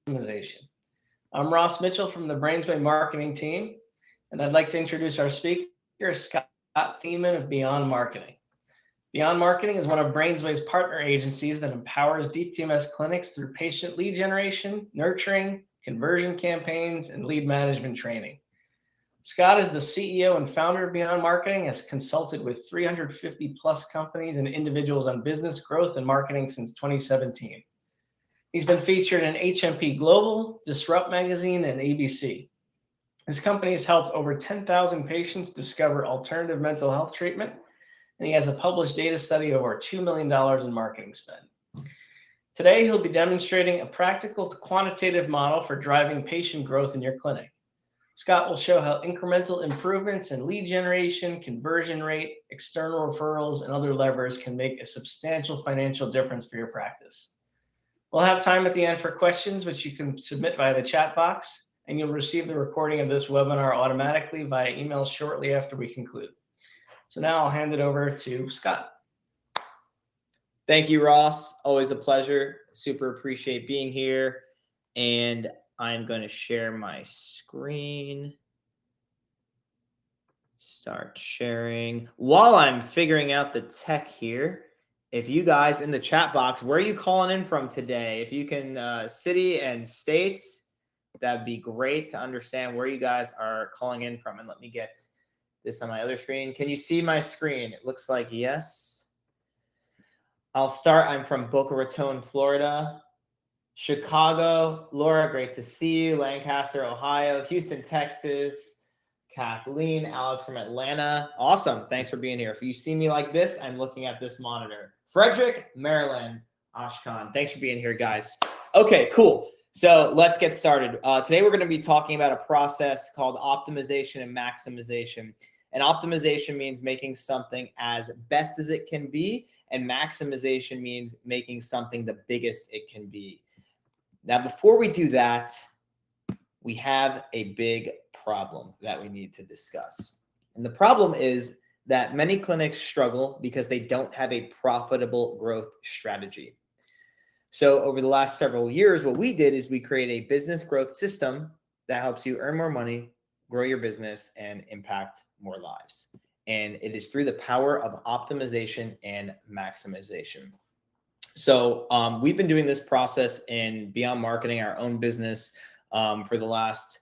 Maximization. I'm Ross Mitchell from the Brainsway marketing team, and I'd like to introduce our speaker, Scott Theaman of Beyond Marketing. Beyond Marketing is one of Brainsway's partner agencies that empowers Deep TMS clinics through patient lead generation, nurturing, conversion campaigns, and lead management training. Scott is the CEO and founder of Beyond Marketing, has consulted with 350 plus companies and individuals on business growth and marketing since 2017. He's been featured in HMP Global, Disrupt Magazine, and ABC. His company has helped over 10,000 patients discover alternative mental health treatment, and he has a published data study of over $2 million in marketing spend. Today, he'll be demonstrating a practical quantitative model for driving patient growth in your clinic. Scott will show how incremental improvements in lead generation, conversion rate, external referrals, and other levers can make a substantial financial difference for your practice. We'll have time at the end for questions, which you can submit via the chat box, and you'll receive the recording of this webinar automatically via email shortly after we conclude. So now I'll hand it over to Scott. Thank you, Ross. Always a pleasure. Super appreciate being here. And I'm going to share my screen. Start sharing. While I'm figuring out the tech here, if you guys in the chat box, where are you calling in from today? If you can, city and states, that'd be great to understand where you guys are calling in from. And let me get this on my other screen. Can you see my screen? It looks like yes. I'll start. I'm from Boca Raton, Florida. Chicago, Laura, great to see you. Lancaster, Ohio. Houston, Texas. Kathleen, Alex from Atlanta. Awesome. Thanks for being here. If you see me like this, I'm looking at this monitor. Frederick, Maryland, Ashkan. Thanks for being here, guys. Okay, cool. So let's get started. Today, we're going to be talking about a process called optimization and maximization. And optimization means making something as best as it can be. And maximization means making something the biggest it can be. Now, before we do that, we have a big problem that we need to discuss. And the problem is that many clinics struggle because they don't have a profitable growth strategy. So over the last several years, what we did is we created a business growth system that helps you earn more money, grow your business, and impact more lives. And it is through the power of optimization and maximization. So we've been doing this process in Beyond Marketing, our own business, for the last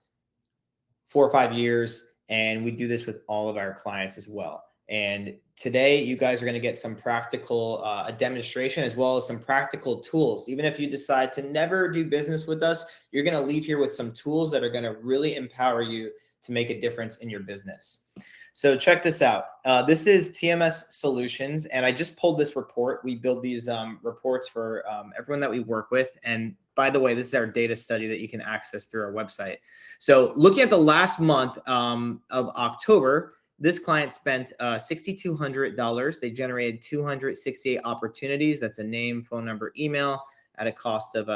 4 or 5 years. And we do this with all of our clients as well. And today you guys are going to get some practical, a demonstration, as well as some practical tools. Even if you decide to never do business with us, you're going to leave here with some tools that are going to really empower you to make a difference in your business. So check this out. This is TMS Solutions, and I just pulled this report. We build these reports for everyone that we work with. And by the way, this is our data study that you can access through our website. So looking at the last month of October, this client spent $6,200. They generated 268 opportunities. That's a name, phone number, email at a cost of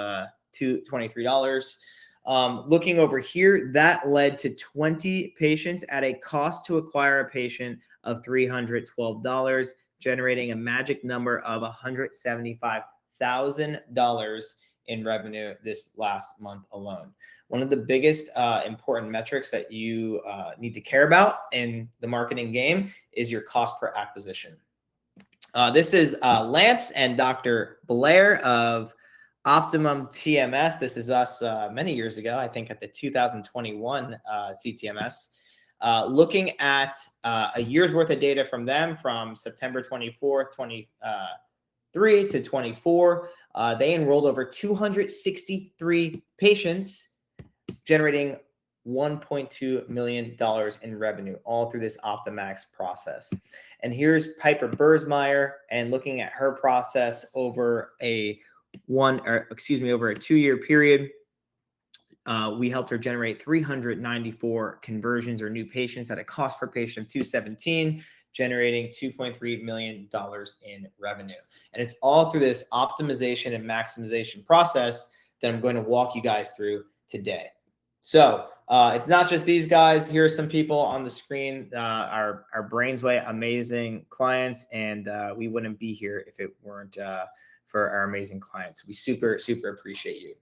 $23. Looking over here, that led to 20 patients at a cost to acquire a patient of $312, generating a magic number of $175,000 in revenue this last month alone. One of the biggest important metrics that you need to care about in the marketing game is your cost per acquisition. This is Lance and Dr. Blair of Optimum TMS. This is us many years ago, I think at the 2021 CTMS. Looking at a year's worth of data from them from September 24th, 23 to 24. They enrolled over 263 patients, generating $1.2 million in revenue, all through this Optimax process. And here's Piper Bursmeyer, and looking at her process over a 2-year period, we helped her generate 394 conversions or new patients at a cost per patient of $217, generating $2.3 million in revenue. And it's all through this optimization and maximization process that I'm going to walk you guys through today. So it's not just these guys. Here are some people on the screen, our Brainsway amazing clients, and we wouldn't be here if it weren't for our amazing clients. We super, super appreciate you.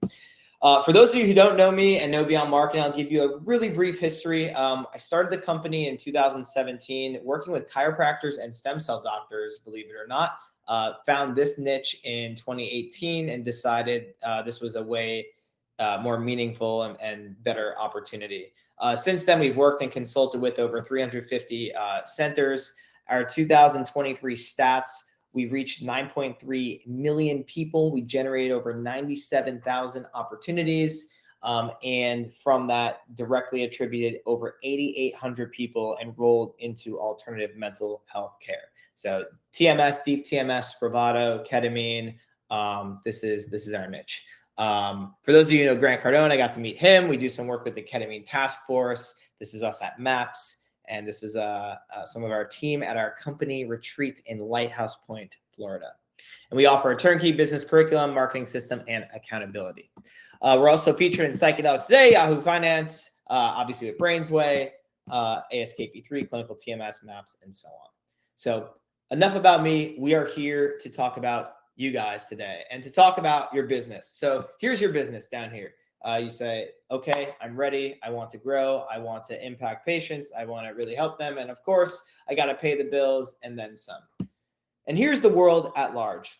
For those of you who don't know me and know Beyond Marketing, I'll give you a really brief history. I started the company in 2017, working with chiropractors and stem cell doctors, believe it or not. Found this niche in 2018 and decided this was a way more meaningful and better opportunity. Since then, we've worked and consulted with over 350 centers. Our 2023 stats, we reached 9.3 million people. We generated over 97,000 opportunities. And from that, directly attributed over 8,800 people enrolled into alternative mental health care. So TMS, Deep TMS, Spravato, ketamine, this is our niche. For those of you who know Grant Cardone, I got to meet him. We do some work with the ketamine task force. This is us at MAPS. And this is some of our team at our company retreat in Lighthouse Point, Florida. And we offer a turnkey business curriculum, marketing system, and accountability. We're also featured in Psychedelics Today, Yahoo Finance, obviously with Brainsway, ASKP3, Clinical TMS, MAPS, and so on. So enough about me. We are here to talk about you guys today and to talk about your business. So here's your business down here. You say, okay, I'm ready. I want to grow. I want to impact patients. I want to really help them. And of course, I got to pay the bills and then some. And here's the world at large.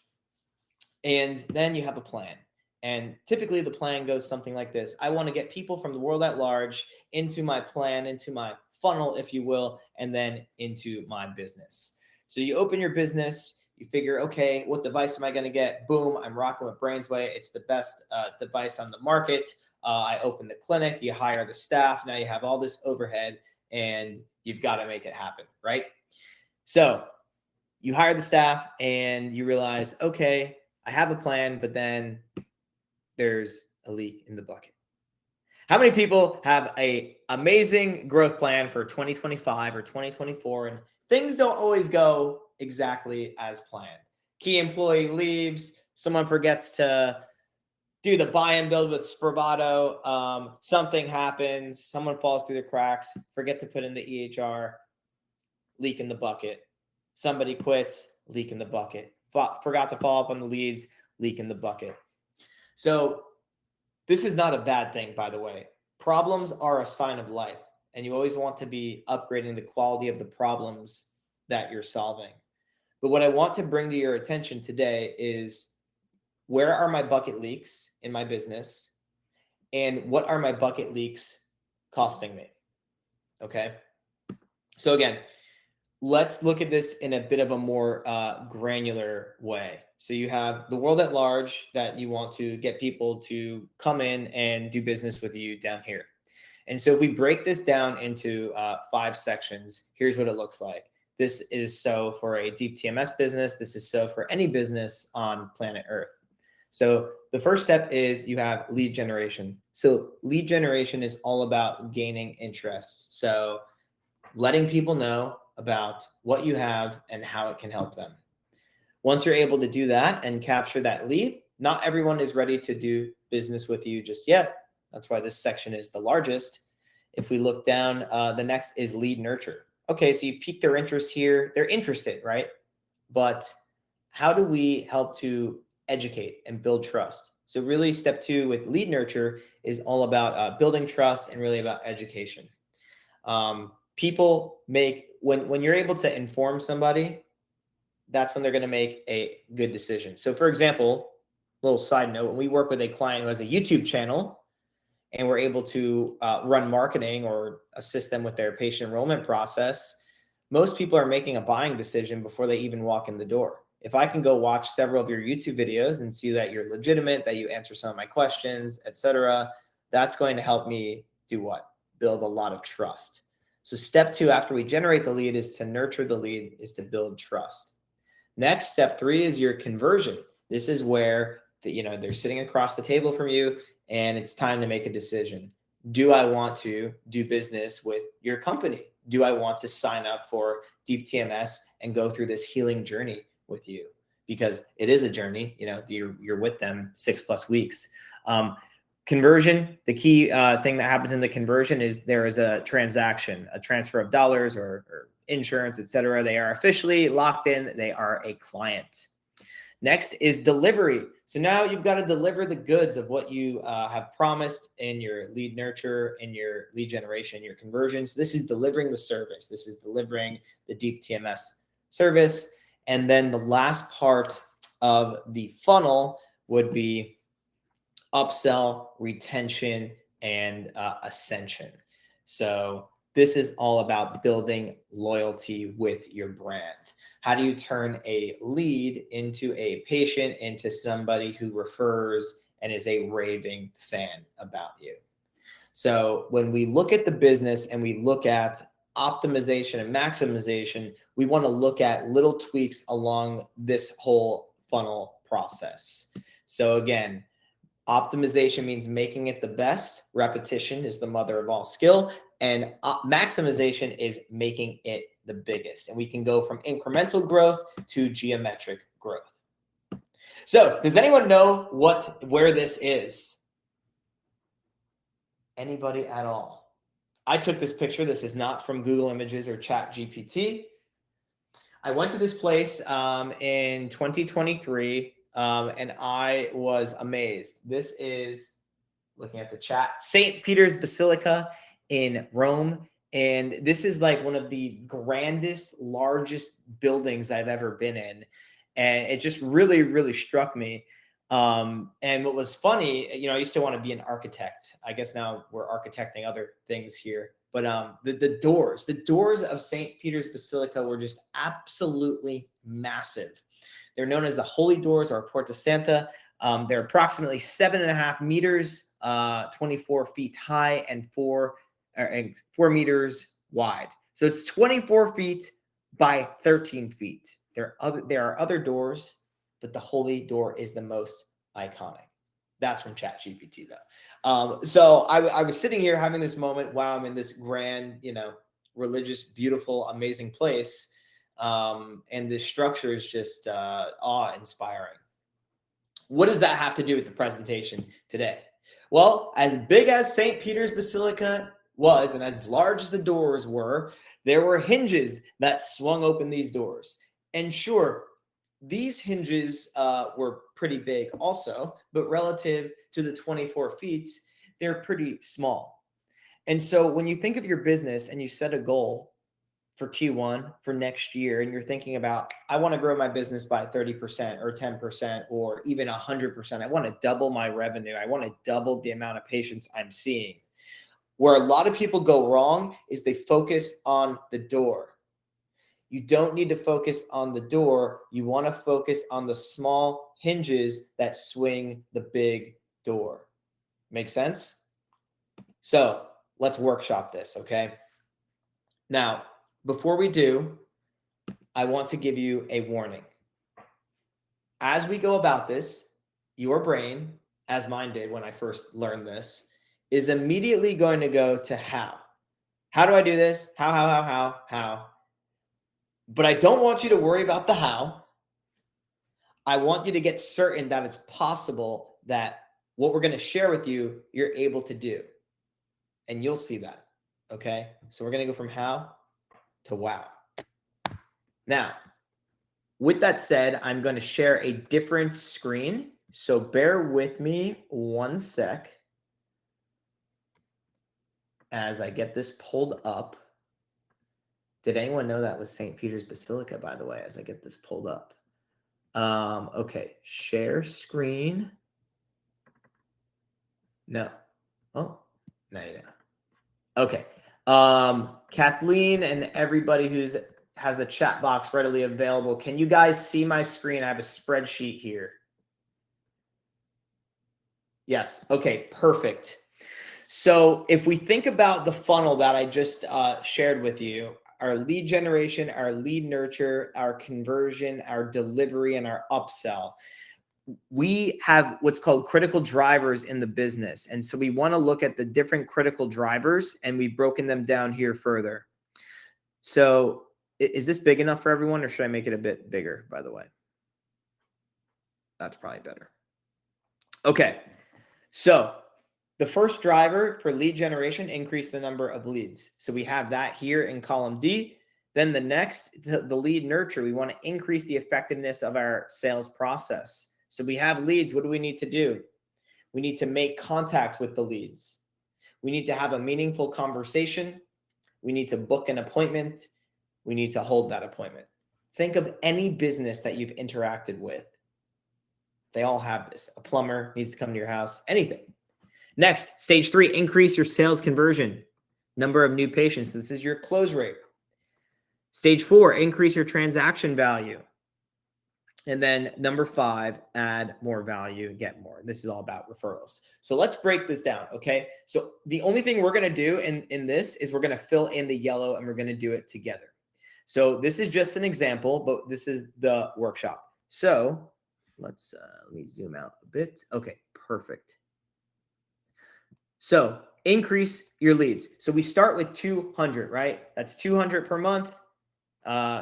And then you have a plan. And typically the plan goes something like this. I want to get people from the world at large into my plan, into my funnel, if you will, and then into my business. So you open your business. You figure, okay, what device am I going to get? Boom, I'm rocking with Brainsway. It's the best device on the market. I open the clinic, you hire the staff. Now you have all this overhead and you've got to make it happen, right? So you hire the staff and you realize, okay, I have a plan, but then there's a leak in the bucket. How many people have an amazing growth plan for 2025 or 2024 and things don't always go exactly as planned? Key employee leaves, someone forgets to do the buy and build with Spravato, something happens, someone falls through the cracks, forget to put in the EHR, leak in the bucket. Somebody quits, leak in the bucket. Forgot to follow up on the leads, leak in the bucket. So this is not a bad thing, by the way. Problems are a sign of life, and you always want to be upgrading the quality of the problems that you're solving. But what I want to bring to your attention today is, where are my bucket leaks in my business? And what are my bucket leaks costing me? Okay. So again, let's look at this in a bit of a more granular way. So you have the world at large that you want to get people to come in and do business with you down here. And so if we break this down into 5 sections, here's what it looks like. This is so for a Deep TMS business. This is so for any business on planet Earth. So the first step is you have lead generation. So lead generation is all about gaining interest. So letting people know about what you have and how it can help them. Once you're able to do that and capture that lead, not everyone is ready to do business with you just yet. That's why this section is the largest. If we look down, the next is lead nurture. Okay, so you pique their interest here. They're interested, right? But how do we help to educate and build trust? So really step 2 with lead nurture is all about building trust and really about education. People make, when you're able to inform somebody, that's when they're going to make a good decision. So for example, little side note, when we work with a client who has a YouTube channel and we're able to run marketing or assist them with their patient enrollment process, most people are making a buying decision before they even walk in the door. If I can go watch several of your YouTube videos and see that you're legitimate, that you answer some of my questions, etc., that's going to help me do what? Build a lot of trust. So step 2 after we generate the lead is to nurture the lead, is to build trust. Next, step 3 is your conversion. This is where they're sitting across the table from you and it's time to make a decision. Do I want to do business with your company? Do I want to sign up for Deep TMS and go through this healing journey with you? Because it is a journey, you're with them 6+ weeks. Conversion, the key thing that happens in the conversion is there is a transaction, a transfer of dollars or insurance, etc. They are officially locked in. They are a client. Next is delivery. So now you've got to deliver the goods of what you have promised in your lead nurture, in your lead generation, your conversions. This is delivering the service. This is delivering the Deep TMS service. And then the last part of the funnel would be upsell, retention, and ascension. So this is all about building loyalty with your brand. How do you turn a lead into a patient, into somebody who refers and is a raving fan about you? So when we look at the business and we look at optimization and maximization, we want to look at little tweaks along this whole funnel process. So again, optimization means making it the best. Repetition is the mother of all skill. And maximization is making it the biggest. And we can go from incremental growth to geometric growth. So does anyone know where this is? Anybody at all? I took this picture. This is not from Google Images or Chat GPT. I went to this place in 2023 and I was amazed. This is, looking at the chat, St. Peter's Basilica in Rome. And this is like one of the grandest, largest buildings I've ever been in. And it just really, really struck me. And what was funny, you know, I used to want to be an architect. I guess now we're architecting other things here. But the doors of St. Peter's Basilica were just absolutely massive. They're known as the Holy Doors or Porta Santa. They're approximately 7.5 meters, 24 feet high, and 4 meters wide. So it's 24 feet by 13 feet. There are other doors, but the Holy Door is the most iconic. That's from ChatGPT though. So I was sitting here having this moment. Wow, I'm in this grand, you know, religious, beautiful, amazing place. And this structure is just awe-inspiring. What does that have to do with the presentation today? Well, as big as St. Peter's Basilica was and as large as the doors were, there were hinges that swung open these doors. And sure, these hinges were pretty big also, but relative to the 24 feet, they're pretty small. And so when you think of your business and you set a goal for Q1 for next year, and you're thinking about, I want to grow my business by 30% or 10% or even 100%. I want to double my revenue. I want to double the amount of patients I'm seeing. Where a lot of people go wrong is they focus on the door. You don't need to focus on the door. You want to focus on the small hinges that swing the big door. Make sense? So let's workshop this, okay? Now, before we do, I want to give you a warning. As we go about this, your brain, as mine did when I first learned this, is immediately going to go to how. How do I do this? How? But I don't want you to worry about the how. I want you to get certain that it's possible that what we're going to share with you, you're able to do. And you'll see that. Okay? So we're going to go from how to wow. Now, with that said, I'm going to share a different screen. So bear with me one sec as I get this pulled up. Did anyone know that was St. Peter's Basilica, by the way, as I get this pulled up? Okay, share screen. No. Oh, no, you don't. Okay. Kathleen and everybody has the chat box readily available. Can you guys see my screen? I have a spreadsheet here. Yes. Okay, perfect. So if we think about the funnel that I just shared with you, our lead generation, our lead nurture, our conversion, our delivery, and our upsell, we have what's called critical drivers in the business. And so we want to look at the different critical drivers, and we've broken them down here further. So is this big enough for everyone, or should I make it a bit bigger, by the way? That's probably better. Okay. So the first driver for lead generation, increase the number of leads. So we have that here in column D. Then the lead nurture, we want to increase the effectiveness of our sales process. So we have leads. What do we need to do? We need to make contact with the leads. We need to have a meaningful conversation. We need to book an appointment. We need to hold that appointment. Think of any business that you've interacted with. They all have this. A plumber needs to come to your house, anything. Next, stage 3, increase your sales conversion. Number of new patients. This is your close rate. Stage 4, increase your transaction value. And then number 5, add more value, get more. This is all about referrals. So let's break this down, okay? So the only thing we're going to do in this is we're going to fill in the yellow and we're going to do it together. So this is just an example, but this is the workshop. So let me zoom out a bit. Okay, perfect. So increase your leads. So we start with 200, right? That's 200 per month,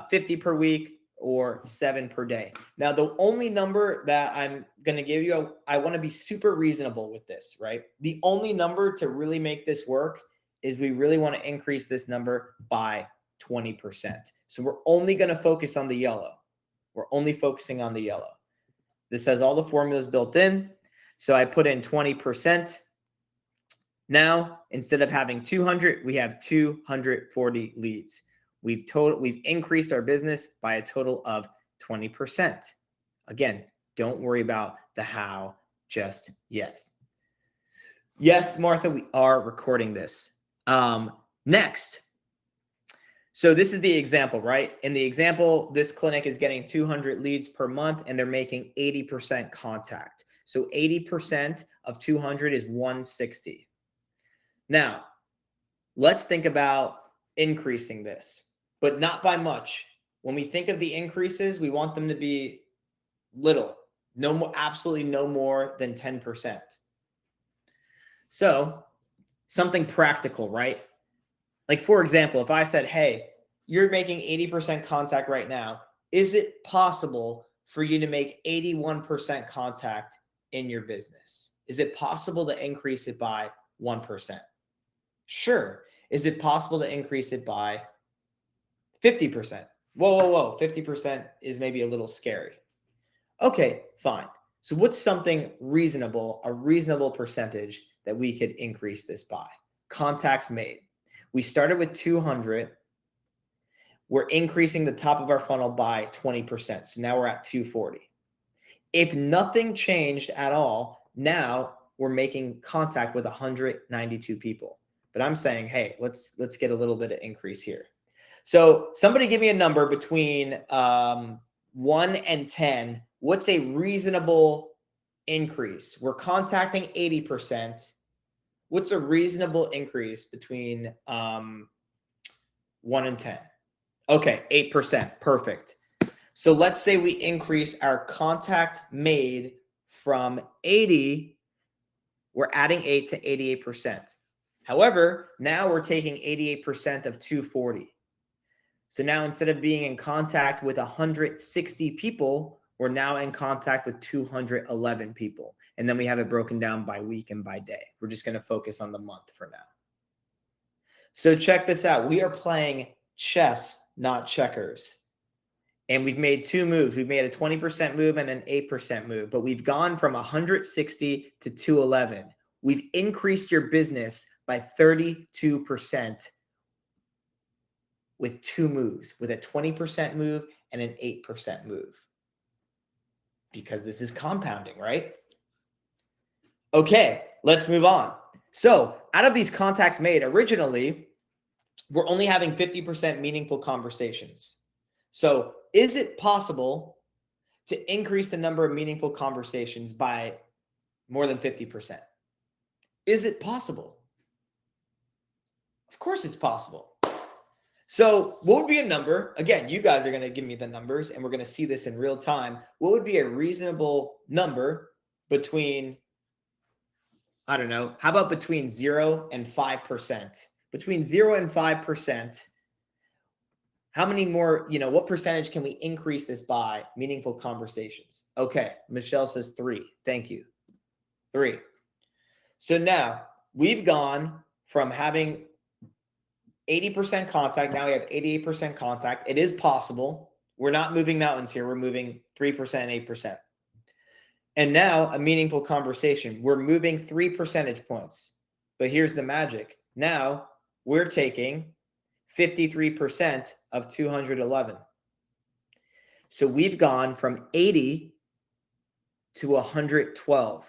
50 per week, or 7 per day. Now, the only number that I'm going to give you, I want to be super reasonable with this, right? The only number to really make this work is we really want to increase this number by 20%. So we're only going to focus on the yellow. We're only focusing on the yellow. This has all the formulas built in. So I put in 20%. Now, instead of having 200, we have 240 leads. We've increased our business by a total of 20%. Again, don't worry about the how just yet. Yes, Martha, we are recording this. Next. So this is the example, right? In the example, this clinic is getting 200 leads per month and they're making 80% contact. So 80% of 200 is 160. Now, let's think about increasing this, but not by much. When we think of the increases, we want them to be little, no more, absolutely no more than 10%. So something practical, right? Like, for example, if I said, hey, you're making 80% contact right now, is it possible for you to make 81% contact in your business? Is it possible to increase it by 1%? Sure. Is it possible to increase it by 50%? Whoa. 50% is maybe a little scary. Okay, fine. So what's something reasonable, a reasonable percentage that we could increase this by? Contacts made. We started with 200. We're increasing the top of our funnel by 20%. So now we're at 240. If nothing changed at all, now we're making contact with 192 people. But I'm saying, hey, let's get a little bit of increase here. So somebody give me a number between 1 and 10. What's a reasonable increase? We're contacting 80%. What's a reasonable increase between 1 and 10? Okay, 8%. Perfect. So let's say we increase our contact made from 80. We're adding 8 to 88%. However, now we're taking 88% of 240. So now instead of being in contact with 160 people, we're now in contact with 211 people. And then we have it broken down by week and by day. We're just going to focus on the month for now. So check this out. We are playing chess, not checkers. And we've made 2 moves. We've made a 20% move and an 8% move. But we've gone from 160 to 211. We've increased your business by 32% with 2 moves, with a 20% move and an 8% move. Because this is compounding, right? Okay, let's move on. So out of these contacts made, originally, we're only having 50% meaningful conversations. So is it possible to increase the number of meaningful conversations by more than 50%? Is it possible? Of course it's possible. So what would be a number? Again, you guys are going to give me the numbers and we're going to see this in real time. What would be a reasonable number between, I don't know, how about between 0 and 5%? Between 0 and 5%, how many more, what percentage can we increase this by meaningful conversations? Okay, Michelle says 3. Thank you. 3. So now we've gone from having 80% contact. Now we have 88% contact. It is possible. We're not moving mountains here. We're moving 3% and 8%. And now a meaningful conversation. We're moving 3 percentage points. But here's the magic. Now we're taking 53% of 211. So we've gone from 80 to 112.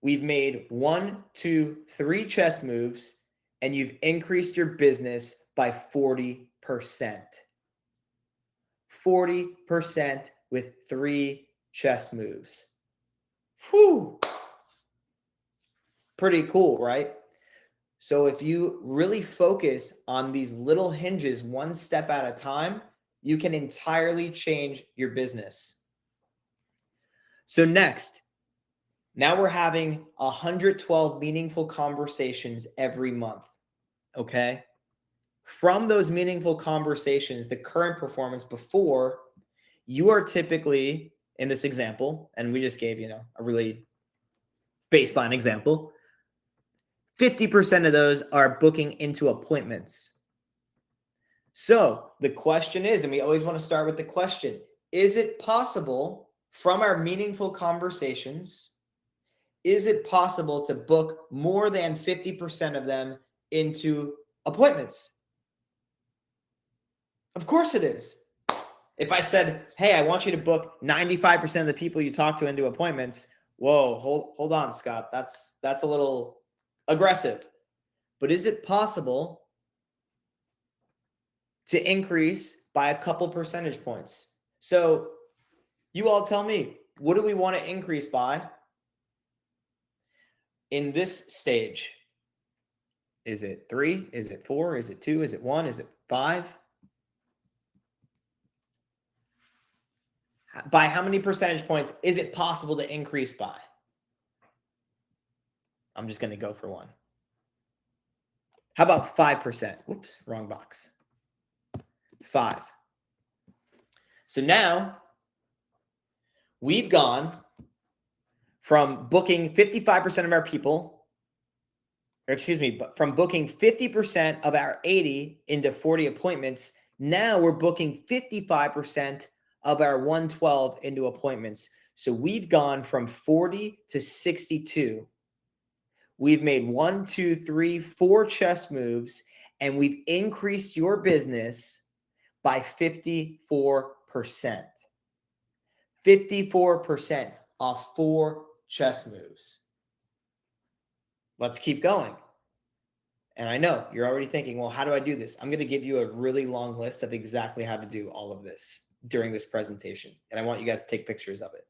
We've made 1, 2, 3 chess moves, and you've increased your business by 40%. 40% with 3 chess moves. Whew. Pretty cool, right? So if you really focus on these little hinges one step at a time, you can entirely change your business. So next, now we're having 112 meaningful conversations every month, okay? From those meaningful conversations, the current performance before, you are typically, in this example, and we just gave, a really baseline example, 50% of those are booking into appointments. So the question is, and we always want to start with the question, is it possible from our meaningful conversations, is it possible to book more than 50% of them into appointments? Of course it is. If I said, hey, I want you to book 95% of the people you talk to into appointments, whoa, hold on, Scott. That's a little aggressive. But is it possible to increase by a couple percentage points? So you all tell me, what do we want to increase by in this stage? Is it 3? Is it 4? Is it 2? Is it 1? Is it 5? By how many percentage points is it possible to increase by? I'm just going to go for 1. How about 5%? Whoops, wrong box. 5. So now we've gone from booking 55% of our people, from booking 50% of our 80 into 40 appointments. Now we're booking 55% of our 112 into appointments. So we've gone from 40 to 62. We've made 1, 2, 3, 4 chess moves, and we've increased your business by 54%. 54% off 4 chess moves. Let's keep going. And I know you're already thinking, well, how do I do this? I'm going to give you a really long list of exactly how to do all of this during this presentation. And I want you guys to take pictures of it.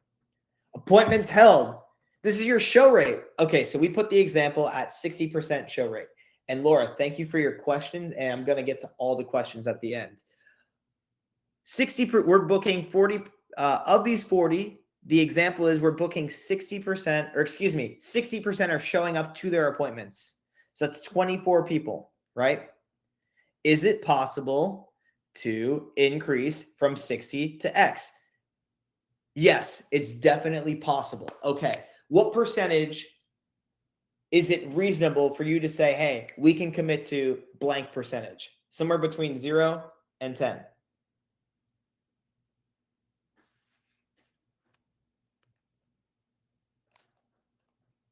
Appointments held. This is your show rate. Okay, so we put the example at 60% show rate. And Laura, thank you for your questions. And I'm going to get to all the questions at the end. We're booking 40 of these 40. The example is we're booking 60% are showing up to their appointments. So that's 24 people, right? Is it possible to increase from 60 to X? Yes, it's definitely possible. Okay. What percentage is it reasonable for you to say, hey, we can commit to blank percentage? Somewhere between 0 and 10.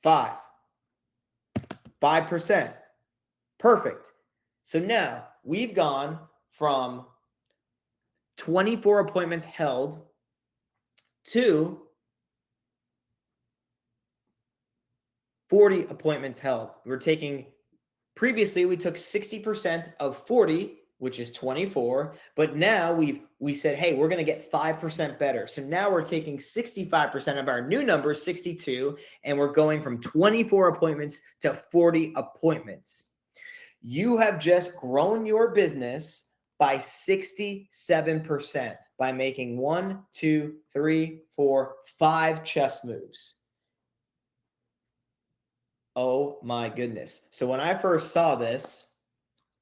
5. 5%. Perfect. So now we've gone from 24 appointments held to 40 appointments held. Previously we took 60% of 40, which is 24, but now we said, hey, we're going to get 5% better. So now we're taking 65% of our new number, 62, and we're going from 24 appointments to 40 appointments. You have just grown your business by 67% by making 1, 2, 3, 4, 5 chess moves. Oh my goodness. So when I first saw this,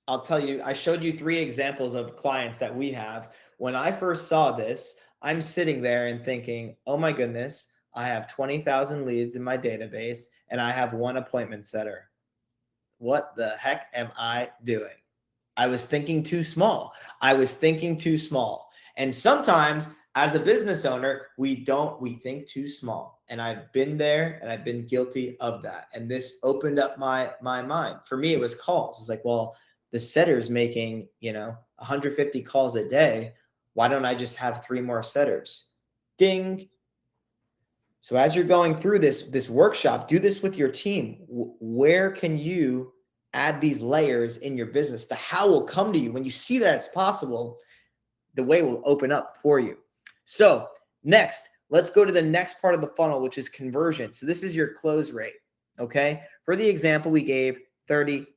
I'll tell you, I showed you 3 examples of clients that we have. When I first saw this, I'm sitting there and thinking, oh my goodness, I have 20,000 leads in my database and I have 1 appointment setter. what the heck am I doing? I was thinking too small. I was thinking too small. And sometimes as a business owner, we think too small. And I've been there and I've been guilty of that. And this opened up my mind. For me, it was calls. It's like, well, the setter's making, 150 calls a day. Why don't I just have 3 more setters? Ding. So as you're going through this workshop, do this with your team. Where can you add these layers in your business? The how will come to you. When you see that it's possible, the way will open up for you. So next, let's go to the next part of the funnel, which is conversion. So this is your close rate. Okay. For the example, we gave 30%.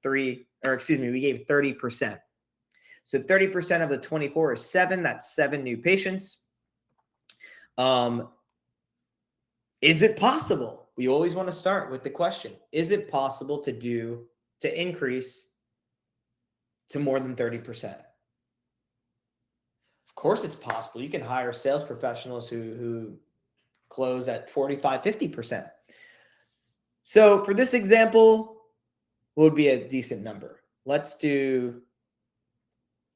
So 30% of the 24 is 7. That's 7 new patients. Is it possible? We always want to start with the question, is it possible to increase to more than 30%? Of course it's possible. You can hire sales professionals who close at 45, 50%. So for this example, what would be a decent number? Let's do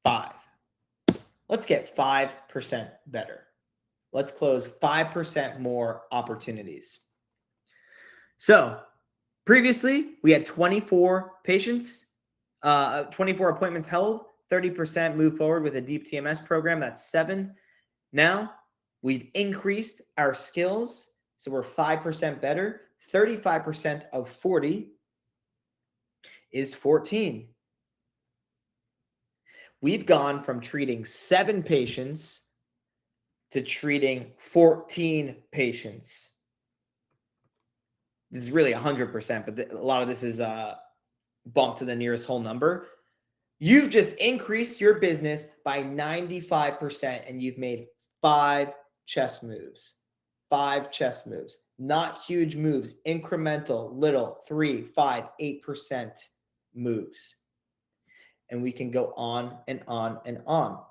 5. Let's get 5% better. Let's close 5% more opportunities. So previously, we had 24 patients, 24 appointments held, 30% moved forward with a Deep TMS program. That's 7. Now we've increased our skills, so we're 5% better. 35% of 40 is 14. We've gone from treating 7 patients to treating 14 patients. This is really 100%, but a lot of this is bumped to the nearest whole number. You've just increased your business by 95% and you've made 5 chess moves. 5 chess moves, not huge moves, incremental, little, 3, 5, 8% moves. And we can go on and on and on.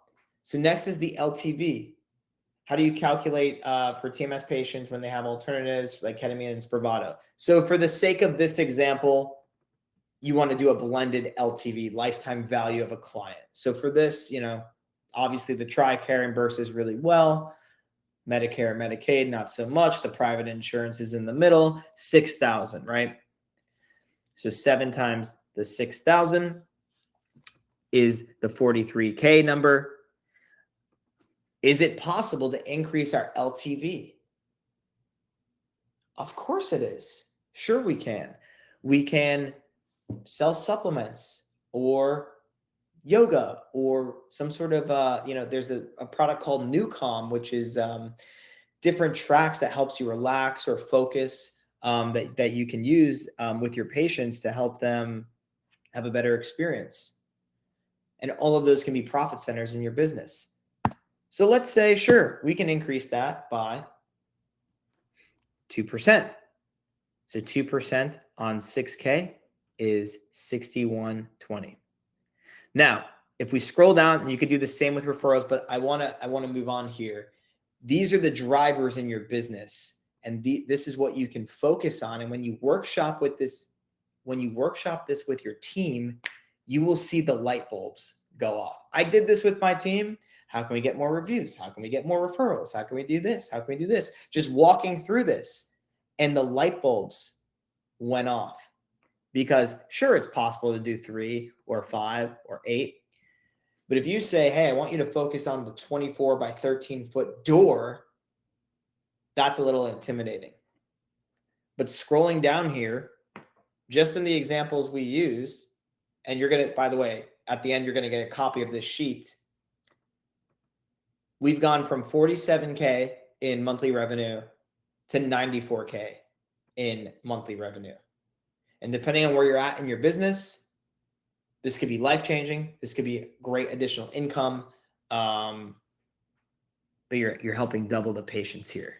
So next is the LTV. How do you calculate for TMS patients when they have alternatives like ketamine and Spravato? So for the sake of this example, you want to do a blended LTV, lifetime value of a client. So for this, obviously the TRICARE reimburses really well. Medicare, Medicaid, not so much. The private insurance is in the middle, 6,000, right? So 7 times the 6,000 is the 43K number. Is it possible to increase our LTV? Of course it is. Sure we can. We can sell supplements or yoga or some sort of, there's a product called Newcom, which is different tracks that helps you relax or focus that you can use with your patients to help them have a better experience. And all of those can be profit centers in your business. So let's say, sure, we can increase that by 2%. So 2% on 6K is 6120. Now, if we scroll down, and you could do the same with referrals, but I want to move on here. These are the drivers in your business, and this is what you can focus on. And when you workshop this with your team, you will see the light bulbs go off. I did this with my team. How can we get more reviews? How can we get more referrals? How can we do this? How can we do this? Just walking through this, and the light bulbs went off. Because sure, it's possible to do 3 or 5 or 8. But if you say, hey, I want you to focus on the 24 by 13 foot door, that's a little intimidating. But scrolling down here, just in the examples we used, and you're going to, by the way, at the end, you're going to get a copy of this sheet. We've gone from 47K in monthly revenue to 94K in monthly revenue. And depending on where you're at in your business, this could be life-changing. This could be great additional income. But you're helping double the patients here.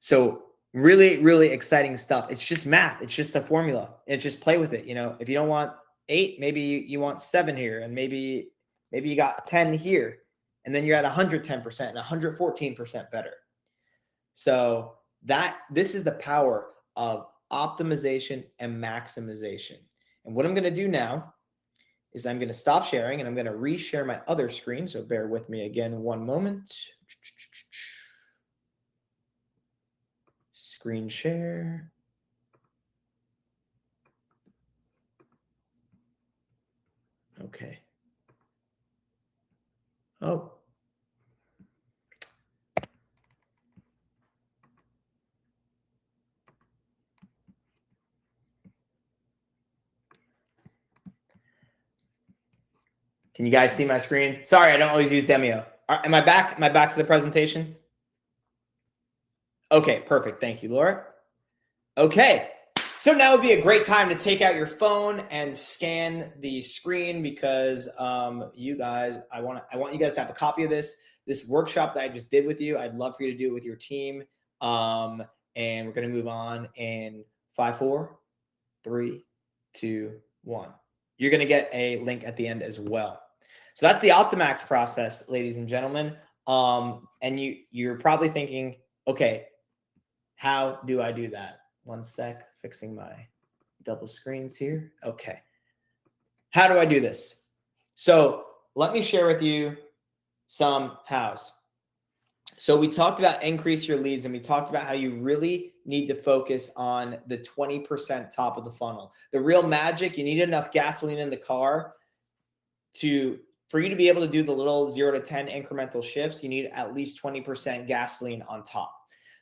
So really, really exciting stuff. It's just math. It's just a formula. And just play with it. If you don't want 8, maybe you want 7 here, and maybe you got 10 here, and then you're at 110% and 114% better. So this is the power of optimization and maximization. And what I'm going to do now is I'm going to stop sharing and I'm going to reshare my other screen. So bear with me again one moment. Screen share. Okay. Oh. Can you guys see my screen? Sorry, I don't always use Demio. Am I back? Am I back to the presentation? Okay, perfect. Thank you, Laura. Okay, so now would be a great time to take out your phone and scan the screen because you guys, I want you guys to have a copy of this workshop that I just did with you. I'd love for you to do it with your team. And we're going to move on in 5, 4, 3, 2, 1. You're going to get a link at the end as well. So that's the Optimax process, ladies and gentlemen. And you're probably thinking, okay, how do I do that? One sec, fixing my double screens here. Okay. How do I do this? So let me share with you some hows. So we talked about increase your leads and we talked about how you really need to focus on the 20% top of the funnel. The real magic, you need enough gasoline in the car for you to be able to do the little 0 to 10 incremental shifts. You need at least 20% gasoline on top.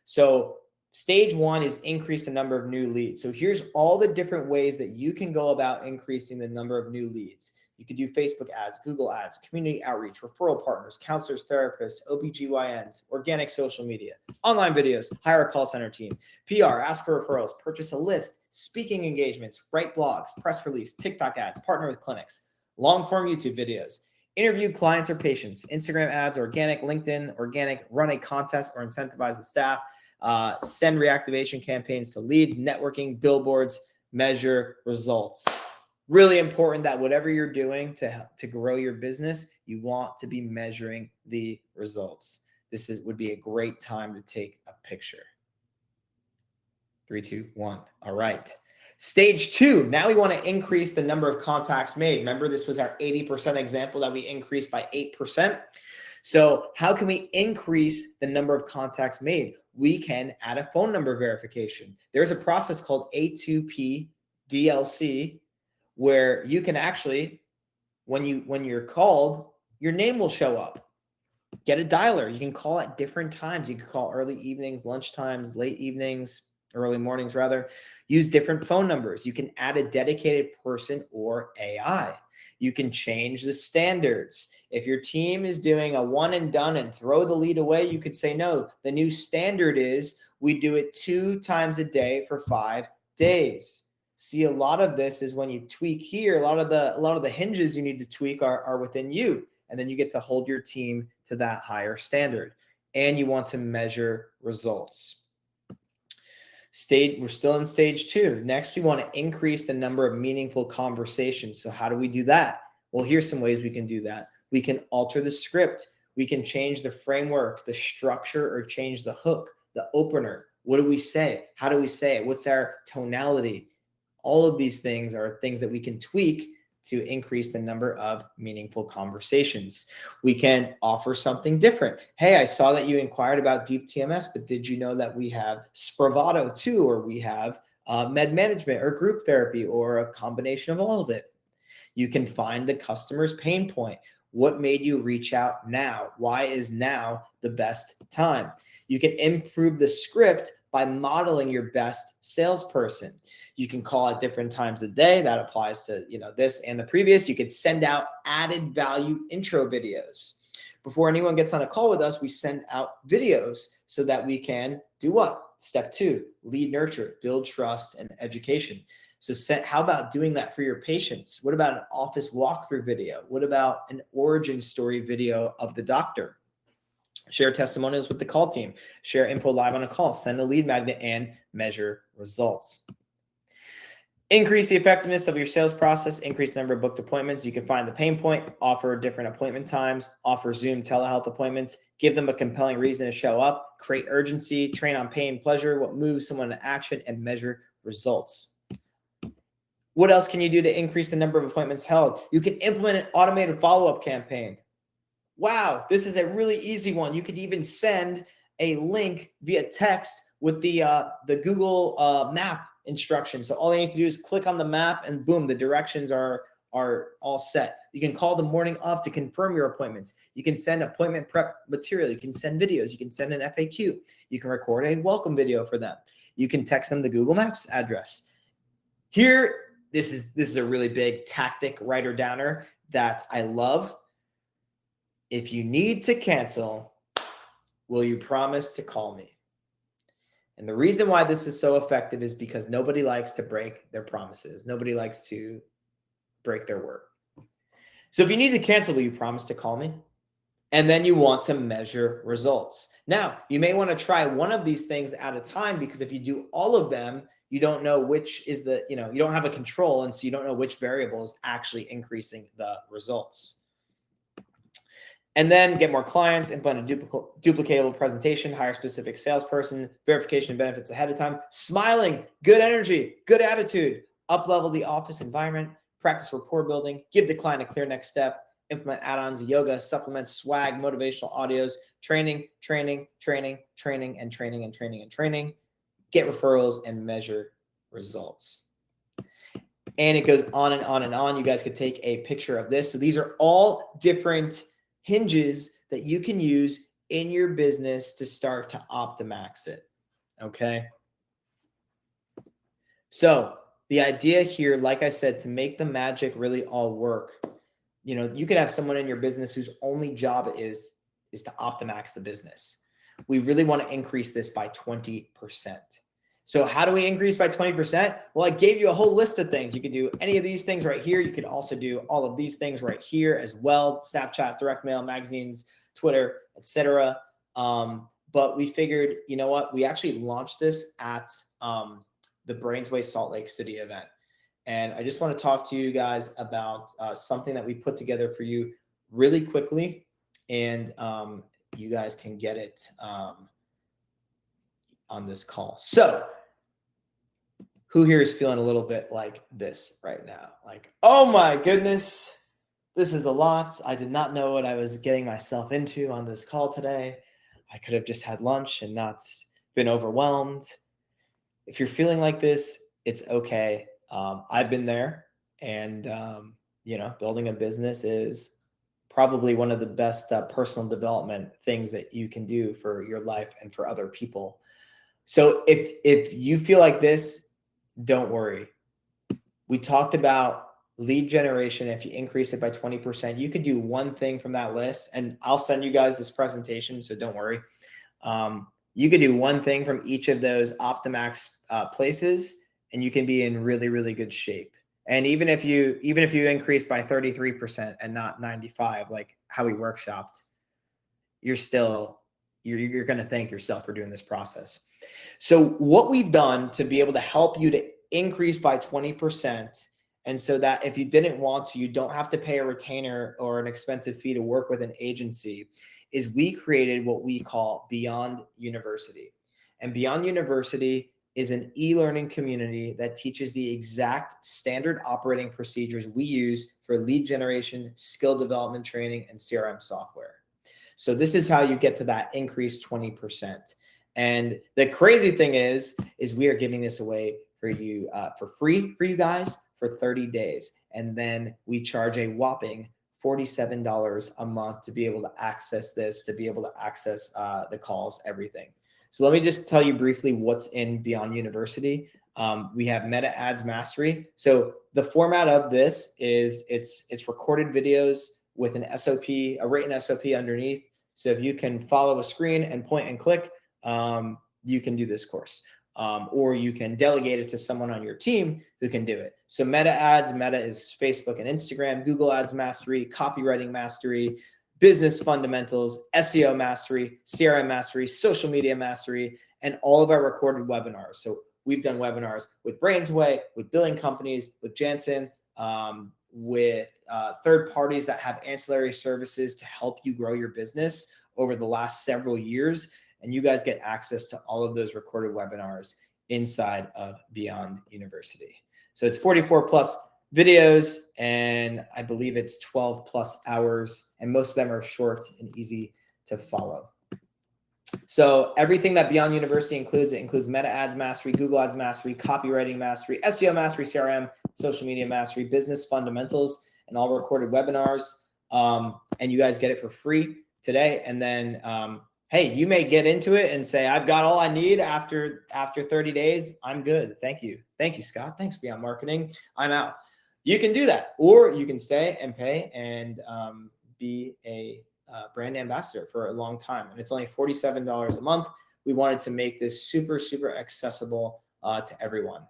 So stage 1 is increase the number of new leads. So here's all the different ways that you can go about increasing the number of new leads. You could do Facebook ads, Google ads, community outreach, referral partners, counselors, therapists, OBGYNs, organic social media, online videos, hire a call center team, PR, ask for referrals, purchase a list, speaking engagements, write blogs, press release, TikTok ads, partner with clinics, long form YouTube videos, interview clients or patients, Instagram ads, organic, LinkedIn, organic, run a contest or incentivize the staff, send reactivation campaigns to leads, networking, billboards, measure results. Really important that whatever you're doing to grow your business, you want to be measuring the results. This would be a great time to take a picture. 3, 2, 1. All right. Stage 2, now we want to increase the number of contacts made. Remember, this was our 80% example that we increased by 8%. So how can we increase the number of contacts made? We can add a phone number verification. There's a process called A2P DLC where you can actually, when you're called, your name will show up. Get a dialer. You can call at different times. You can call early evenings, lunch times, late evenings, early mornings rather. Use different phone numbers. You can add a dedicated person or AI. You can change the standards. If your team is doing a one and done and throw the lead away, you could say, no, the new standard is we do it 2 times a day for 5 days. See, a lot of this is when you tweak here, a lot of the hinges you need to tweak are within you. And then you get to hold your team to that higher standard. And you want to measure results. We're still in stage 2. Next, we want to increase the number of meaningful conversations. So how do we do that? Well, here's some ways we can do that. We can alter the script. We can change the framework, the structure, or change the hook, the opener. What do we say? How do we say it? What's our tonality? All of these things are things that we can tweak to increase the number of meaningful conversations. We can offer something different. Hey, I saw that you inquired about Deep TMS, but did you know that we have Spravato too, or we have med management or group therapy or a combination of all of it? You can find the customer's pain point. What made you reach out now? Why is now the best time? You can improve the script by modeling your best salesperson. You can call at different times of day. That applies to this and the previous. You could send out added value intro videos. Before anyone gets on a call with us, we send out videos so that we can do what? Step 2, lead nurture, build trust and education. So how about doing that for your patients? What about an office walkthrough video? What about an origin story video of the doctor? Share testimonials with the call team, share info live on a call, send a lead magnet, and measure results. Increase the effectiveness of your sales process, increase the number of booked appointments. You can find the pain point, offer different appointment times, offer Zoom telehealth appointments, give them a compelling reason to show up, create urgency, train on pain, pleasure, what moves someone to action, and measure results. What else can you do to increase the number of appointments held? You can implement an automated follow-up campaign. Wow, this is a really easy one. You could even send a link via text with the Google map instructions. So all they need to do is click on the map and boom, the directions are all set. You can call the morning of to confirm your appointments. You can send appointment prep material. You can send videos. You can send an FAQ. You can record a welcome video for them. You can text them the Google Maps address. Here, this is a really big tactic writer downer that I love. If you need to cancel, will you promise to call me? And the reason why this is so effective is because nobody likes to break their promises. Nobody likes to break their word. So if you need to cancel, will you promise to call me? And then you want to measure results. Now, you may want to try one of these things at a time, because if you do all of them, you don't know which is you don't have a control. And so you don't know which variable is actually increasing the results. And then get more clients, implement a duplicatable presentation, hire a specific salesperson, verification of benefits ahead of time, smiling, good energy, good attitude, up-level the office environment, practice rapport building, give the client a clear next step, implement add-ons, yoga, supplements, swag, motivational audios, training, get referrals, and measure results. And it goes on and on and on. You guys could take a picture of this. So these are all different hinges that you can use in your business to start to Optimax it. Okay. So the idea here, like I said, to make the magic really all work, you could have someone in your business whose only job is to Optimax the business. We really want to increase this by 20%. So how do we increase by 20%? Well, I gave you a whole list of things. You could do any of these things right here. You could also do all of these things right here as well: Snapchat, direct mail, magazines, Twitter, etc. But we figured, you know what? We actually launched this at the Brainsway Salt Lake City event. And I just want to talk to you guys about something that we put together for you really quickly. And you guys can get it on this call. So who here is feeling a little bit like this right now? Like, oh my goodness, this is a lot. I did not know what I was getting myself into on this call today. I could have just had lunch and not been overwhelmed. If you're feeling like this, it's okay. I've been there, and building a business is probably one of the best personal development things that you can do for your life and for other people. So if you feel like this, don't worry. We talked about lead generation. If you increase it by 20%, you could do one thing from that list, and I'll send you guys this presentation, so don't worry. You could do one thing from each of those Optimax places, and you can be in really, really good shape. And even if you increase by 33% and not 95%, like how we workshopped, you're going to thank yourself for doing this process. So what we've done to be able to help you to increase by 20%, and so that if you didn't want to, you don't have to pay a retainer or an expensive fee to work with an agency, is we created what we call Beyond University. And Beyond University is an e-learning community that teaches the exact standard operating procedures we use for lead generation, skill development training, and CRM software. So this is how you get to that increased 20%. And the crazy thing is we are giving this away for you for free for you guys for 30 days. And then we charge a whopping $47 a month to be able to access this, to be able to access the calls, everything. So let me just tell you briefly what's in Beyond University. We have Meta Ads Mastery. So the format of this is it's recorded videos with an SOP, a written SOP underneath. So if you can follow a screen and point and click, you can do this course. Or you can delegate it to someone on your team who can do it. So Meta Ads, Meta is Facebook and Instagram, Google Ads Mastery, Copywriting Mastery, Business Fundamentals, SEO Mastery, CRM Mastery, Social Media Mastery, and all of our recorded webinars. So we've done webinars with Brainsway, with billing companies, with Janssen, with third parties that have ancillary services to help you grow your business over the last several years. And you guys get access to all of those recorded webinars inside of Beyond University. So it's 44 plus videos, and I believe it's 12 plus hours, and most of them are short and easy to follow. So everything that Beyond University includes, it includes Meta Ads Mastery, Google Ads Mastery, Copywriting Mastery, SEO Mastery, CRM, Social Media Mastery, Business Fundamentals, and all recorded webinars. And you guys get it for free today. And then, hey, you may get into it and say, I've got all I need after 30 days. I'm good. Thank you. Thank you, Scott. Thanks, Beyond Marketing. I'm out. You can do that, or you can stay and pay and be a brand ambassador for a long time. And it's only $47 a month. We wanted to make this super, super accessible to everyone.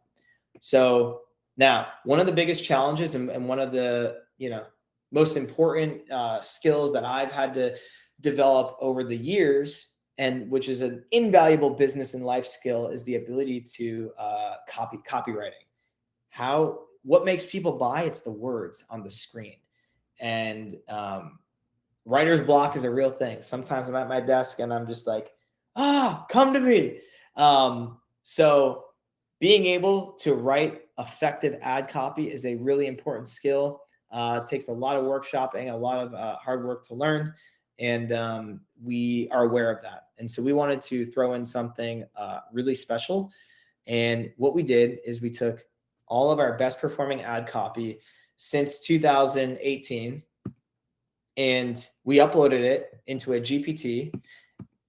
So now, one of the biggest challenges and one of the, most important skills that I've had to develop over the years, and which is an invaluable business and life skill, is the ability to copywriting. What makes people buy? It's the words on the screen. And writer's block is a real thing. Sometimes I'm at my desk and I'm just like, come to me. So being able to write effective ad copy is a really important skill. It takes a lot of workshopping, a lot of hard work to learn. And we are aware of that. And so we wanted to throw in something really special. And what we did is we took all of our best performing ad copy since 2018, and we uploaded it into a GPT,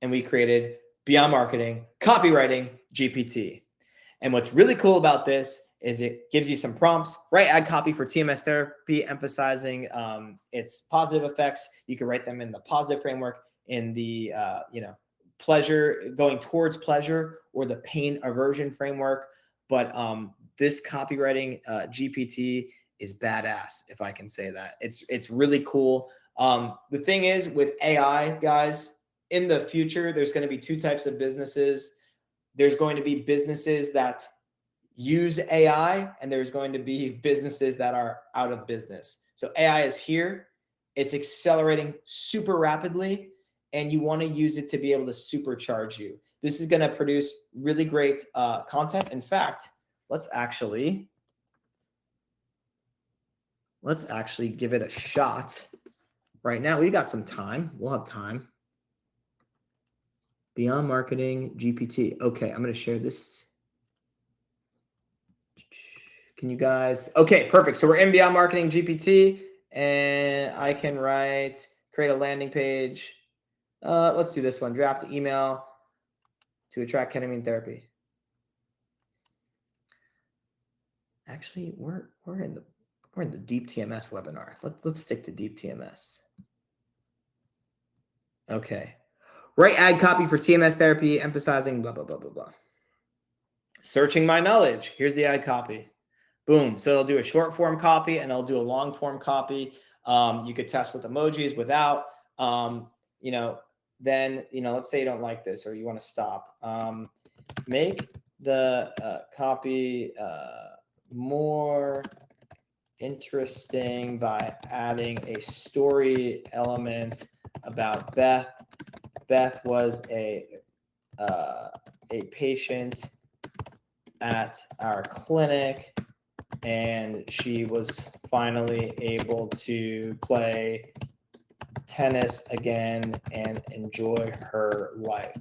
and we created Beyond Marketing Copywriting GPT. And what's really cool about this is it gives you some prompts. Write ad copy for TMS therapy, emphasizing its positive effects. You can write them in the positive framework, in the pleasure, going towards pleasure, or the pain aversion framework. But this copywriting GPT is badass, if I can say that. It's really cool. The thing is, with AI, guys, in the future, there's going to be two types of businesses. There's going to be businesses that use AI, and there's going to be businesses that are out of business. So AI is here. It's accelerating super rapidly, and you want to use it to be able to supercharge you. This is going to produce really great content. In fact, let's actually give it a shot right now. We've got some time. We'll have time. Beyond Marketing GPT. Okay, I'm going to share this. Can you guys? Okay, perfect. So we're in Beyond Marketing GPT, and I can create a landing page. Let's do this one. Draft email to attract ketamine therapy. Actually, we're in the Deep TMS webinar. Let's stick to Deep TMS. Okay. Write ad copy for TMS therapy, emphasizing blah, blah, blah, blah, blah. Searching my knowledge. Here's the ad copy. Boom. So it'll do a short form copy and it'll do a long form copy. You could test with emojis, without. Then, let's say you don't like this or you want to stop. Make the copy more interesting by adding a story element about Beth. Beth was a patient at our clinic, and she was finally able to play tennis again and enjoy her life.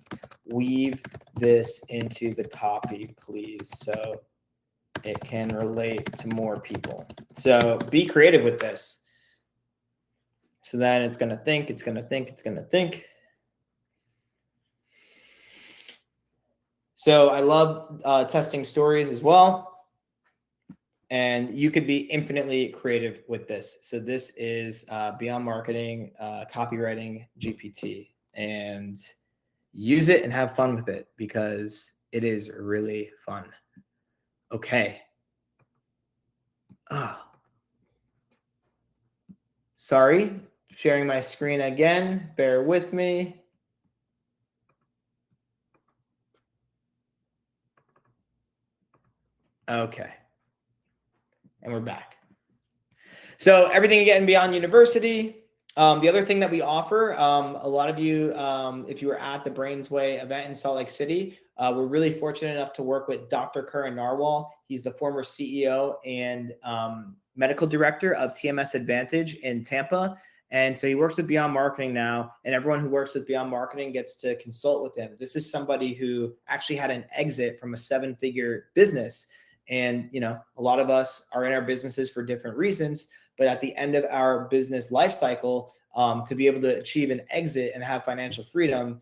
Weave this into the copy, please, so it can relate to more people. So be creative with this. So then it's going to think, it's going to think, it's going to think. So I love testing stories as well. And you could be infinitely creative with this. So this is Beyond Marketing Copywriting GPT. And use it and have fun with it because it is really fun. Okay. Sorry, sharing my screen again. Bear with me. Okay. And we're back. So everything you get in Beyond University. The other thing that we offer, a lot of you, if you were at the Brainsway event in Salt Lake City, We're really fortunate enough to work with Dr. Karan Narwal. He's the former CEO and medical director of TMS Advantage in Tampa. And so he works with Beyond Marketing now, and everyone who works with Beyond Marketing gets to consult with him. This is somebody who actually had an exit from a 7-figure business. And, a lot of us are in our businesses for different reasons, but at the end of our business life cycle, to be able to achieve an exit and have financial freedom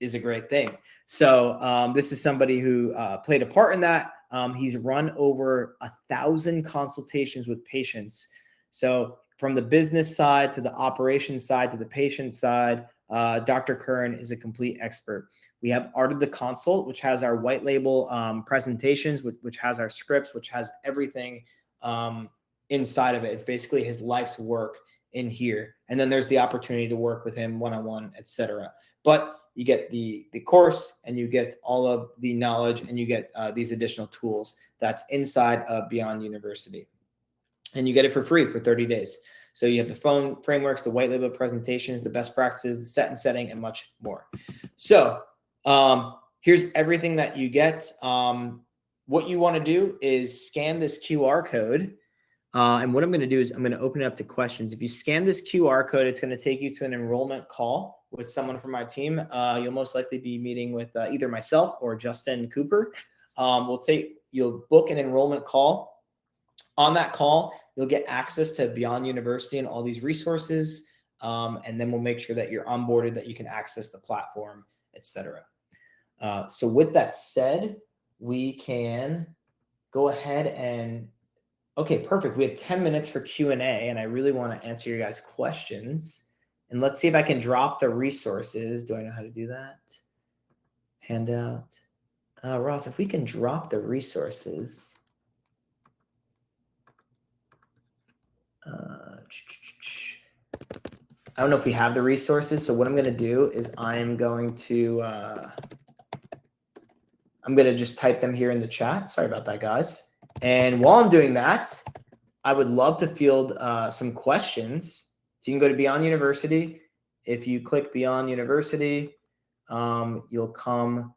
is a great thing. So this is somebody who played a part in that. He's run over 1,000 consultations with patients. So from the business side to the operations side to the patient side, Dr. Curran is a complete expert. We have Art of the Consult, which has our white label presentations, which has our scripts, which has everything inside of it. It's basically his life's work in here. And then there's the opportunity to work with him one-on-one, etc. But you get the course, and you get all of the knowledge, and you get these additional tools that's inside of Beyond University. And you get it for free for 30 days. So you have the phone frameworks, the white label presentations, the best practices, the set and setting, and much more. So here's everything that you get. What you want to do is scan this QR code. And what I'm going to do is I'm going to open it up to questions. If you scan this QR code, it's going to take you to an enrollment call with someone from my team. You'll most likely be meeting with either myself or Justin Cooper. You'll book an enrollment call. On that call, you'll get access to Beyond University and all these resources. And then we'll make sure that you're onboarded, that you can access the platform, etc. So with that said, we can go ahead and, okay, perfect. We have 10 minutes for Q&A, and I really want to answer your guys' questions. And let's see if I can drop the resources. Do I know how to do that? Handout. Ross, if we can drop the resources. I don't know if we have the resources. So what I'm going to do is I'm going to just type them here in the chat. Sorry about that, guys. And while I'm doing that, I would love to field some questions. So you can go to Beyond University. If you click Beyond University, you'll come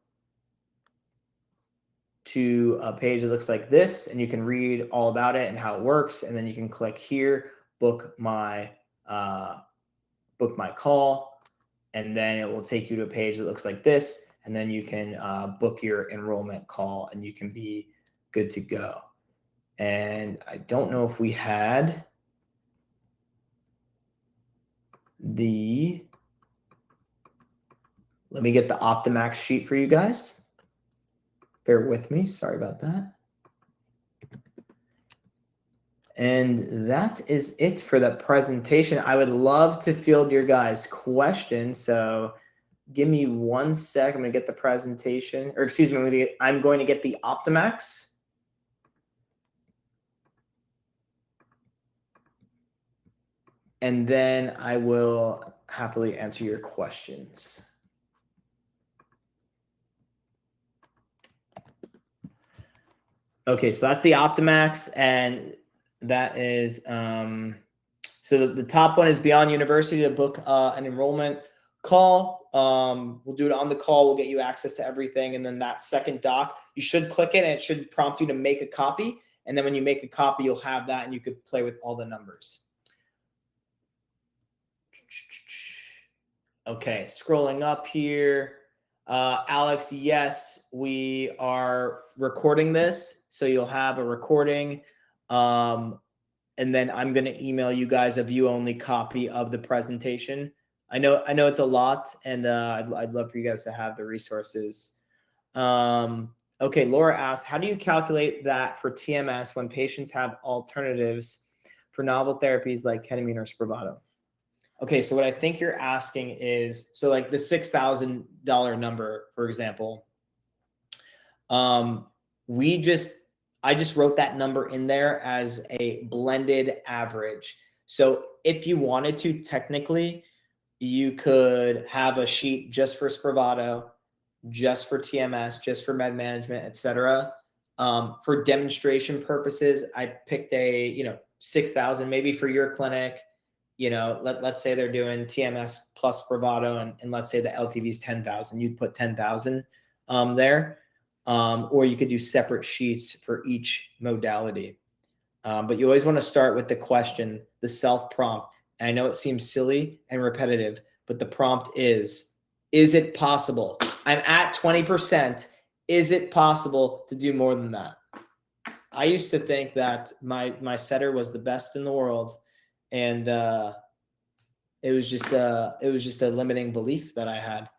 to a page that looks like this, and you can read all about it and how it works. And then you can click here, book my call, and then it will take you to a page that looks like this. And then you can book your enrollment call, and you can be good to go. And I don't know if we had let me get the Optimax sheet for you guys. Bear with me. Sorry about that. And that is it for the presentation. I would love to field your guys' questions. So give me 1 sec. I'm going to get the presentation, or excuse me, I'm going to get the Optimax. And then I will happily answer your questions. Okay, so that's the Optimax, and that is, so the top one is Beyond University to book an enrollment call. We'll do it on the call. We'll get you access to everything. And then that second doc, you should click it, and it should prompt you to make a copy. And then when you make a copy, you'll have that, and you could play with all the numbers. Okay, scrolling up here. Alex, yes, we are recording this. So you'll have a recording. And then I'm going to email you guys a view-only copy of the presentation. I know it's a lot, and I'd love for you guys to have the resources. Okay, Laura asks, how do you calculate that for TMS when patients have alternatives for novel therapies like ketamine or Spravato? Okay, so what I think you're asking is, so like the $6,000 number, for example, I just wrote that number in there as a blended average. So if you wanted to, technically, you could have a sheet just for Spravato, just for TMS, just for med management, etc. For demonstration purposes, I picked a 6,000 maybe for your clinic. Let's say they're doing TMS plus Spravato, and let's say the LTV is 10,000. You'd put 10,000. there, or you could do separate sheets for each modality. But you always want to start with the question, the self-prompt. And I know it seems silly and repetitive, but the prompt is it possible? I'm at 20%. Is it possible to do more than that? I used to think that my setter was the best in the world, and it was just a limiting belief that I had.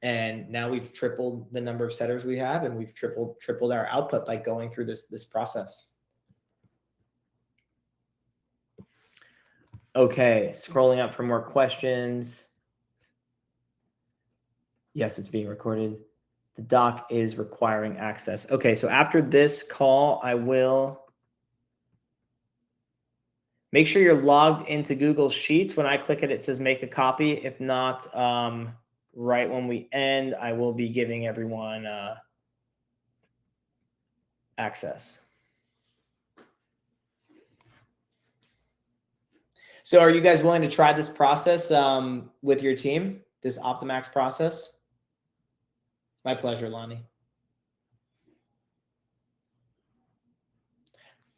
And now we've tripled the number of setters we have, and we've tripled our output by going through this process. Okay, scrolling up for more questions. Yes, it's being recorded. The doc is requiring access. Okay, so after this call, I will make sure you're logged into Google Sheets. When I click it, it says make a copy. If not, right when we end, I will be giving everyone access. So are you guys willing to try this process with your team, this Optimax process? My pleasure, Lonnie.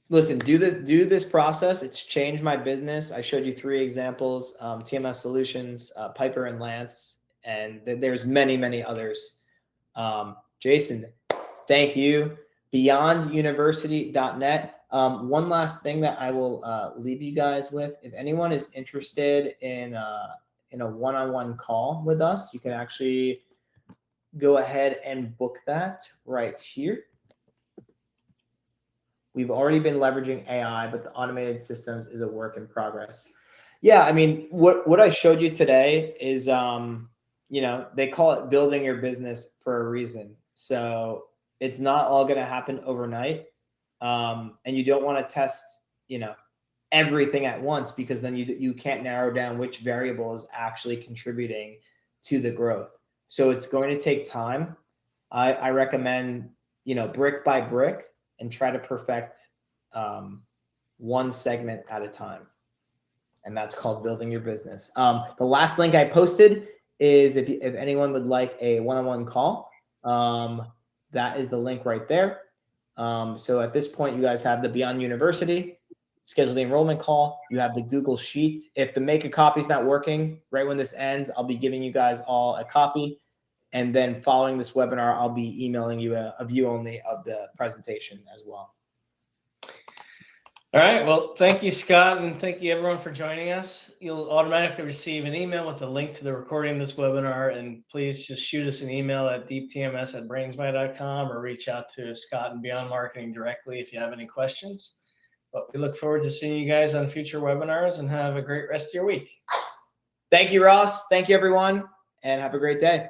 Listen, do this process. It's changed my business. I showed you 3 examples, TMS Solutions, Piper and Lance, and there's many others. Jason, thank you. BeyondUniversity.net. One last thing that I will leave you guys with. If anyone is interested in a one-on-one call with us, you can actually go ahead and book that right here. We've already been leveraging AI, but the automated systems is a work in progress. Yeah, I mean, what I showed you today is, they call it building your business for a reason. So it's not all going to happen overnight. And you don't want to test, everything at once, because then you can't narrow down which variable is actually contributing to the growth. So it's going to take time. I recommend, brick by brick, and try to perfect one segment at a time. And that's called building your business. The last link I posted is if anyone would like a one-on-one call, that is the link right there. So at this point, you guys have the Beyond University, schedule the enrollment call. You have the Google Sheet. If the make a copy is not working, right when this ends, I'll be giving you guys all a copy. And then following this webinar, I'll be emailing you a view only of the presentation as well. All right. Well, thank you, Scott, and thank you everyone for joining us. You'll automatically receive an email with a link to the recording of this webinar, and please just shoot us an email at deeptms@brainsby.com or reach out to Scott and Beyond Marketing directly if you have any questions. But we look forward to seeing you guys on future webinars, and have a great rest of your week. Thank you, Ross. Thank you, everyone, and have a great day.